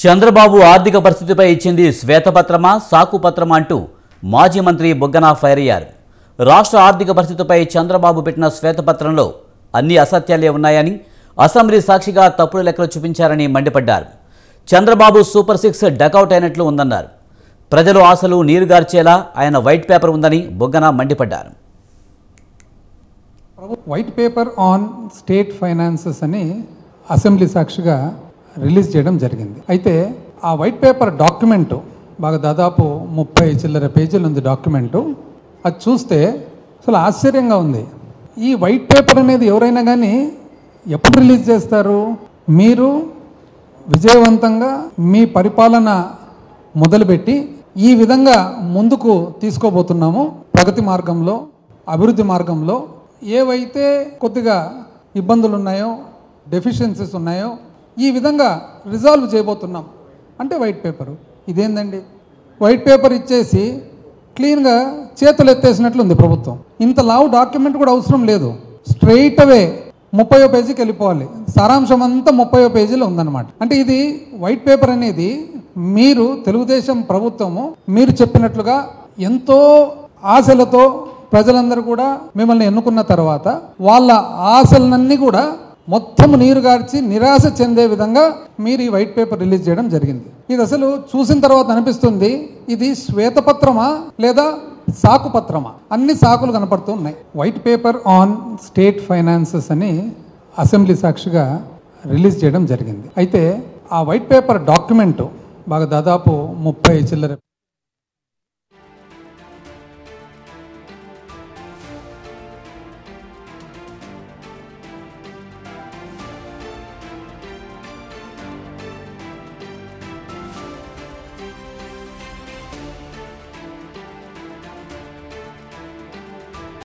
చంద్రబాబు ఆర్థిక పరిస్థితిపై ఇచ్చింది శ్వేతపత్రమా సాకుపత్రమా అంటూ మాజీ మంత్రి బుగ్గన ఫైర్ అయ్యారు. రాష్ట్ర ఆర్థిక పరిస్థితిపై చంద్రబాబు పెట్టిన శ్వేతపత్రంలో అన్ని అసత్యాలే ఉన్నాయని, అసెంబ్లీ సాక్షిగా తప్పుడు లెక్కలు చూపించారని మండిపడ్డారు. చంద్రబాబు సూపర్ 6 డకౌట్ అయినట్లు ఉందన్నారు. ప్రజలు ఆశలు నీరుగార్చేలా ఆయన వైట్ పేపర్ ఉందని బుగ్గన మండిపడ్డారు. White paper on state finances అని అసెంబ్లీ సాక్షిగా రిలీజ్ చేయడం జరిగింది. అయితే ఆ వైట్ పేపర్ డాక్యుమెంటు బాగా దాదాపు 30 చిల్లర పేజీలు ఉంది డాక్యుమెంటు. అది చూస్తే అసలు ఆశ్చర్యంగా ఉంది. ఈ వైట్ పేపర్ అనేది ఎవరైనా కానీ ఎప్పుడు రిలీజ్ చేస్తారు? మీరు విజయవంతంగా మీ పరిపాలన మొదలుపెట్టి ఈ విధంగా ముందుకు తీసుకోబోతున్నాము, ప్రగతి మార్గంలో, అభివృద్ధి మార్గంలో ఏవైతే కొద్దిగా ఇబ్బందులు ఉన్నాయో, డెఫిషియన్సీస్ ఉన్నాయో ఈ విధంగా రిజాల్వ్ చేయబోతున్నాం అంటే వైట్ పేపరు. ఇదేందండి? వైట్ పేపర్ ఇచ్చేసి క్లీన్గా చేతులు ఎత్తేసినట్లు ఉంది ప్రభుత్వం. ఇంత లావు డాక్యుమెంట్ కూడా అవసరం లేదు. స్ట్రైట్ అవే 30వ పేజీకి వెళ్ళిపోవాలి. సారాంశం అంతా 30వ పేజీలో ఉందన్నమాట. అంటే ఇది వైట్ పేపర్ అనేది మీరు తెలుగుదేశం ప్రభుత్వము మీరు చెప్పినట్లుగా ఎంతో ఆశలతో ప్రజలందరూ కూడా మిమ్మల్ని ఎన్నుకున్న తర్వాత వాళ్ళ ఆశలన్నీ కూడా మొత్తం నీరుగార్చి నిరాశ చెందే విధంగా మీరు ఈ వైట్ పేపర్ రిలీజ్ చేయడం జరిగింది. ఇది అసలు చూసిన తర్వాత అనిపిస్తుంది ఇది శ్వేతపత్రమా లేదా సాకుపత్రమా? అన్ని సాకులు కనపడుతూ ఉన్నాయి. White paper on state finances అని అసెంబ్లీ సాక్షిగా రిలీజ్ చేయడం జరిగింది. అయితే ఆ వైట్ పేపర్ డాక్యుమెంటు బాగా దాదాపు 30 చిల్లర